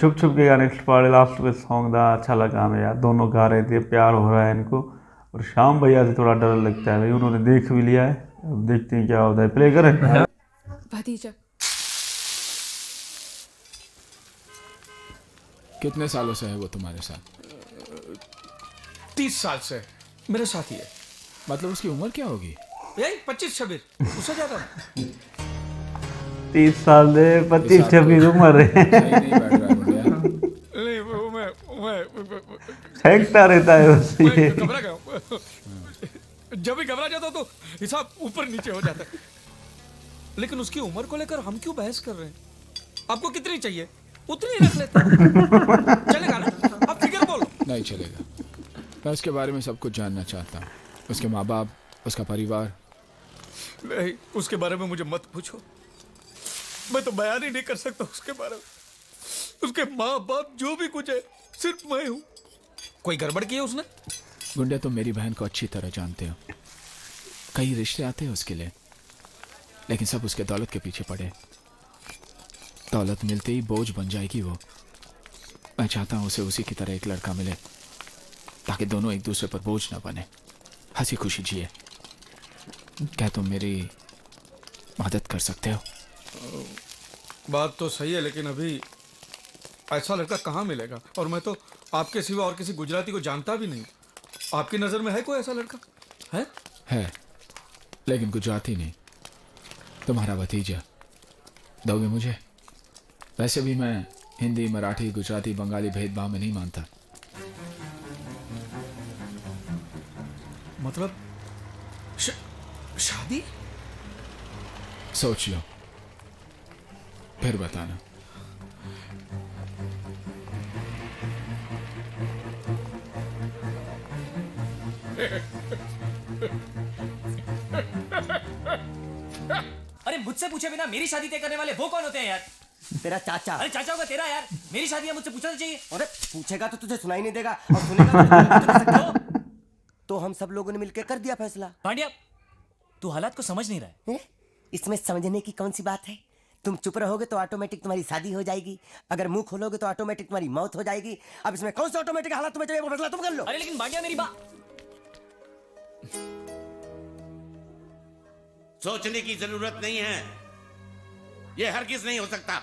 छुप छुप के गाने पड़े लास्ट में सॉन्ग था, अच्छा लगा हमें यार। दोनों गा रहे थे, प्यार हो रहा है इनको। और श्याम भैया से थोड़ा डर लगता है भाई, उन्होंने देख भी लिया है। अब देखते हैं क्या होता है। प्ले करें भतीजा। कितने सालों से है वो तुम्हारे साथ? 30 साल से मेरे साथ ही है। मतलब उसकी उम्र क्या होगी? यही 25-26 उससे ज्यादा। 30 साल से 25-26 उम्र है। सही नहीं बैठ रहा है मुंडिया। नहीं वो मैं फेंकता रहता है उससे। घबरा गया हूं। जब भी घबरा जाता हूं तो हिसाब ऊपर नीचे हो जाता है। लेकिन उसकी उम्र को लेकर हम क्यों बहस कर रहे हैं? आपको कितनी चाहिए उतनी ही रख लेते हैं। चलेगा ना? आप फिगर बोलो। नहीं चलेगा। मैं उसके बारे में सब कुछ जानना चाहता हूँ। उसके माँ बाप, उसका परिवार। नहीं, उसके बारे में मुझे मत पूछो। मैं तो बयान ही नहीं कर सकता उसके बारे में। उसके माँ बाप जो भी कुछ है सिर्फ मैं हूँ। कोई गड़बड़ की है उसने? गुंडे, तुम मेरी बहन को अच्छी तरह जानते हो। कई रिश्ते आते हैं उसके लिए, लेकिन सब उसके दौलत के पीछे पड़े। दौलत मिलते ही बोझ बन जाएगी वो। मैं चाहता हूँ उसे उसी की तरह एक लड़का मिले, ताकि दोनों एक दूसरे पर बोझ ना बने, हंसी खुशी जिए। क्या तुम मेरी मदद कर सकते हो? बात तो सही है, लेकिन अभी ऐसा लड़का कहाँ मिलेगा? और मैं तो आपके सिवा और किसी गुजराती को जानता भी नहीं। आपकी नजर में है कोई ऐसा लड़का? है, लेकिन गुजराती नहीं, तुम्हारा भतीजा। दोगे मुझे? वैसे भी मैं हिंदी, मराठी, गुजराती, बंगाली भेदभाव में नहीं मानता। मतलब शादी? सोच लो, फिर बताना। अरे मुझसे पूछे बिना मेरी शादी तय करने वाले वो कौन होते हैं यार? तेरा चाचा। अरे चाचा होगा तेरा यार। मेरी शादी है, मुझसे पूछना तो चाहिए। अरे पूछेगा तो तुझे सुनाई नहीं देगा, और सुनेगा तो तुझे नहीं सकता। तो हम सब लोगों ने मिलकर कर दिया फैसला। पांड्या, तू हालात को समझ नहीं रहा है। हैं? इसमें समझने की कौन सी बात है? तुम चुप रहोगे तो ऑटोमेटिक तुम्हारी शादी हो जाएगी। अगर मुंह खोलोगे तो ऑटोमेटिक तुम्हारी मौत हो जाएगी। अब इसमें कौन सा ऑटोमेटिक हालत तुम्हें चाहिए, वो फैसला तुम कर लो। अरे लेकिन पांड्या मेरी बात। सोचने की जरूरत नहीं है। यह हरगिज नहीं हो सकता।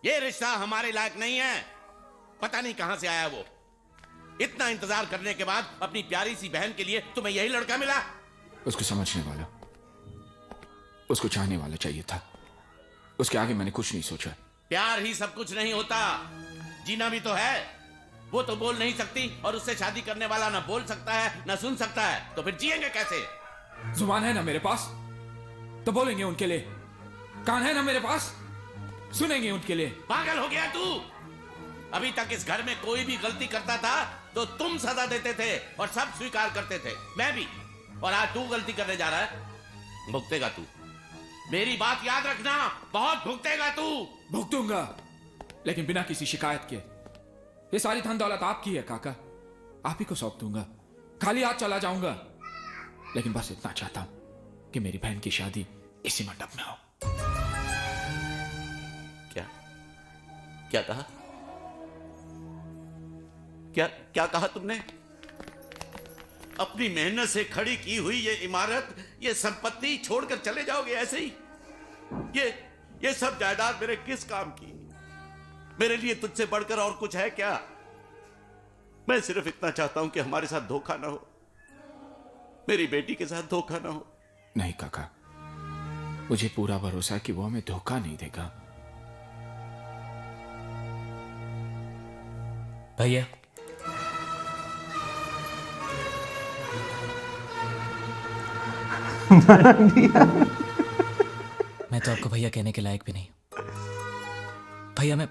यह रिश्ता हमारे लायक नहीं है। पता नहीं कहां से आया वो। इतना इंतजार करने के बाद अपनी प्यारी सी बहन के लिए तुम्हें यही लड़का मिला? उसको समझने वाला, उसको चाहने वाला चाहिए था। उसके आगे मैंने कुछ नहीं सोचा। प्यार ही सब कुछ नहीं होता, जीना भी तो है। वो तो बोल नहीं सकती, और उससे शादी करने वाला ना बोल सकता है ना सुन सकता है, तो फिर जिएंगे कैसे? जुबान है ना मेरे पास, तो बोलेंगे उनके लिए। कान है ना मेरे पास, सुनेंगे उनके लिए। पागल हो गया तू? अभी तक इस घर में कोई भी गलती करता था तो तुम सजा देते थे और सब स्वीकार करते थे, मैं भी। और आज तू गलती करने जा रहा है, भुगतेगा तू। मेरी बात याद रखना, बहुत भुगतेगा तू। भुगतूंगा, लेकिन बिना किसी शिकायत के। ये सारी धन दौलत आपकी है काका, आप ही को सौंप दूंगा। खाली हाथ चला जाऊंगा, लेकिन बस इतना चाहता हूं कि मेरी बहन की शादी इसी मंडप में हो। क्या क्या कहा? क्या क्या कहा तुमने? अपनी मेहनत से खड़ी की हुई ये इमारत, ये संपत्ति छोड़कर चले जाओगे ऐसे ही? ये सब जायदाद मेरे किस काम की? मेरे लिए तुझसे बढ़कर और कुछ है क्या? मैं सिर्फ इतना चाहता हूं कि हमारे साथ धोखा ना हो, मेरी बेटी के साथ धोखा ना हो। नहीं काका, मुझे पूरा भरोसा है कि वो हमें धोखा नहीं देगा। भैया, मैं तो आपको भैया कहने के लायक भी नहीं हूं। भैया, मैं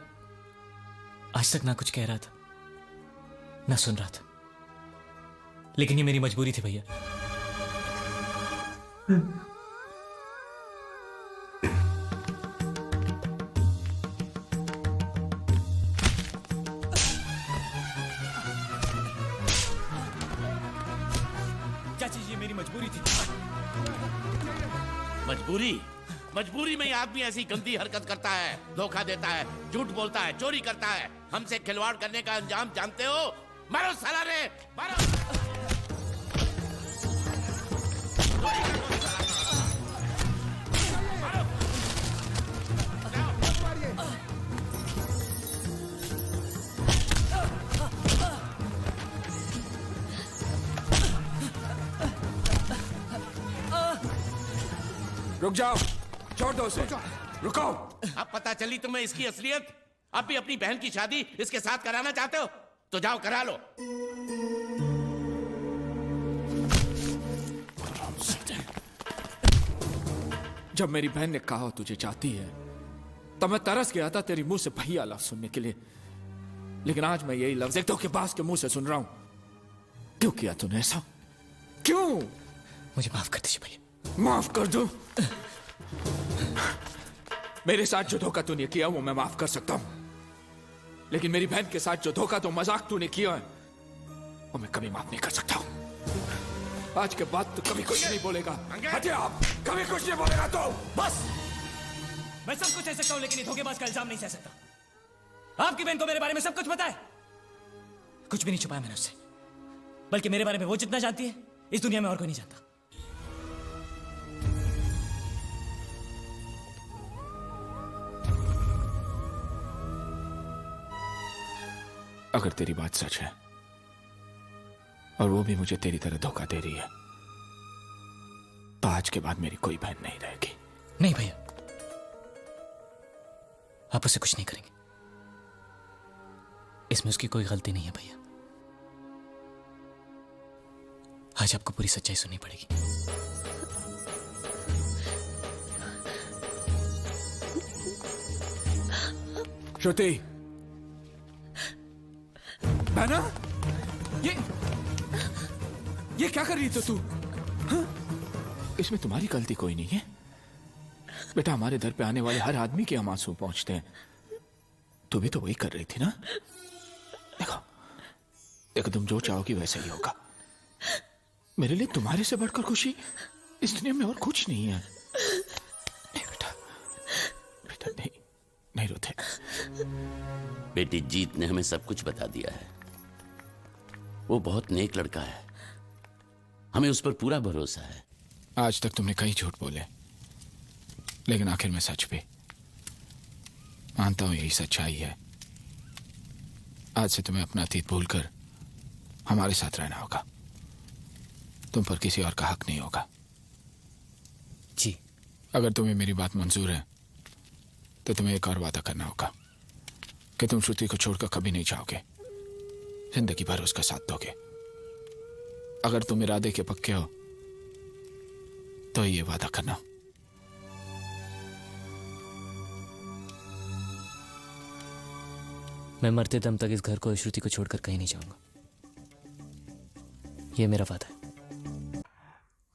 आज तक ना कुछ कह रहा था ना सुन रहा था, लेकिन ये मेरी मजबूरी थी भैया। चाची, ये मेरी मजबूरी थी। मजबूरी? मजबूरी में ही आदमी ऐसी गंदी हरकत करता है, धोखा देता है, झूठ बोलता है, चोरी करता है। हमसे खिलवाड़ करने का अंजाम जानते हो? मारो साला रे, मारो। रुक जाओ, छोड़ दो उसे, रुको। अब पता चली तुम्हें इसकी असलियत। अब भी अपनी बहन की शादी इसके साथ कराना चाहते हो तो जाओ करा लो। जब मेरी बहन ने कहा तुझे चाहती है तब मैं तरस गया था तेरी मुंह से भैया लफ्ज सुनने के लिए, लेकिन आज मैं यही लफ्ज एक धोखेबाज के मुंह से सुन रहा हूं। क्यों किया तूने ऐसा? क्यों? मुझे माफ कर दीजिए भैया। माफ कर दो? मेरे साथ जो धोखा तूने किया वो मैं माफ कर सकता हूं, लेकिन मेरी बहन के साथ जो धोखा तो मजाक तूने किया है वो मैं कभी माफ नहीं कर सकता हूं। आज के बाद तू कभी कुछ नहीं बोलेगा। हटे आप, कभी कुछ नहीं बोलेगा तो बस। मैं सब कुछ सह सकता हूं लेकिन ये धोखेबाज का इल्जाम नहीं सह सकता। आपकी बहन को मेरे बारे में सब कुछ पता है। कुछ भी नहीं छुपाया मैंने उससे, बल्कि मेरे बारे में वो जितना जानती है इस दुनिया में और कोई नहीं जानता। अगर तेरी बात सच है और वो भी मुझे तेरी तरह धोखा दे रही है तो आज के बाद मेरी कोई बहन नहीं रहेगी। नहीं भैया, आप उससे कुछ नहीं करेंगे। इसमें उसकी कोई गलती नहीं है भैया। आज आपको पूरी सच्चाई सुननी पड़ेगी। श्रुति, बहना, ये क्या कर रही थी तू? हाँ? इसमें तुम्हारी गलती कोई नहीं है बेटा। हमारे दर पे आने वाले हर आदमी के हम आंसू पहुंचते हैं। तू भी तो वही कर रही थी ना? देखो देखो, तुम जो चाहोगी वैसा ही होगा। मेरे लिए तुम्हारे से बढ़कर खुशी इस दुनिया में और कुछ नहीं है। नहीं बेटा, बेटा नहीं, नहीं रोते। बेटी जीत ने हमें सब कुछ बता दिया है। वो बहुत नेक लड़का है, हमें उस पर पूरा भरोसा है। आज तक तुमने कई झूठ बोले, लेकिन आखिर में सच भी। मानता हूं यही सच्चाई है। आज से तुम्हें अपना अतीत भूलकर हमारे साथ रहना होगा। तुम पर किसी और का हक नहीं होगा। जी। अगर तुम्हें मेरी बात मंजूर है तो तुम्हें एक और वादा करना होगा कि तुम श्रुति को छोड़कर कभी नहीं जाओगे, जिंदगी भर उसका साथ दोगे। अगर तुम इरादे के पक्के हो तो ये वादा करना। मैं मरते दम तक इस घर को, श्रुति को छोड़कर कहीं नहीं जाऊंगा। ये मेरा वादा है।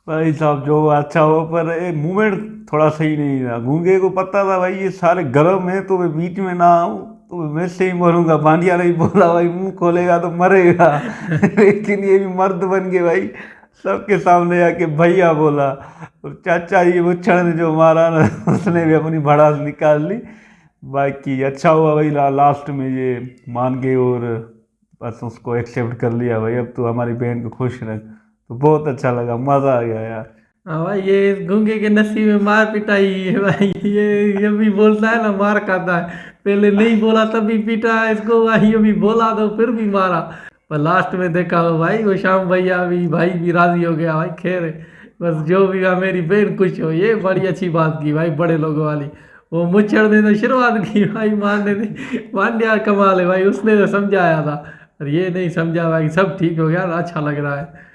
भाई साहब जो अच्छा हो, पर ये मूवमेंट थोड़ा सही नहीं था। गूंगे को पता था भाई ये सारे गर्म है तो मैं बीच में ना आऊँ तो मैं से ही मरूंगा। बांडिया नहीं बोला भाई मुंह खोलेगा तो मरेगा लेकिन ये भी मर्द बन के भाई सबके सामने आके भैया बोला। और चाचा जी मुच्छड़ ने जो मारा ना उसने भी अपनी भड़ास निकाल ली। बाकी अच्छा हुआ भाई लास्ट में ये मान गए और बस उसको एक्सेप्ट कर लिया। भाई अब तो हमारी बहन को खुश रख, तो बहुत अच्छा लगा, मज़ा आ गया यार। हाँ भाई, ये इस गूंगे के नसीब में मार पिटाई है भाई। ये भी बोलता है ना मार खाता है। पहले नहीं बोला तब भी पीटा है इसको भाई, ये भी बोला तो फिर भी मारा। पर लास्ट में देखा हो भाई वो श्याम भैया भी, भाई भी राजी हो गया भाई। खैर बस जो भी हुआ मेरी बहन खुश हो, ये बड़ी अच्छी बात की भाई बड़े लोगों वाली। वो मुच्छड़ ने तो शुरुआत की भाई मारने दी। पांड्या कमाल है भाई, उसने तो समझाया था और ये नहीं समझा भाई। सब ठीक हो गया, अच्छा लग रहा है।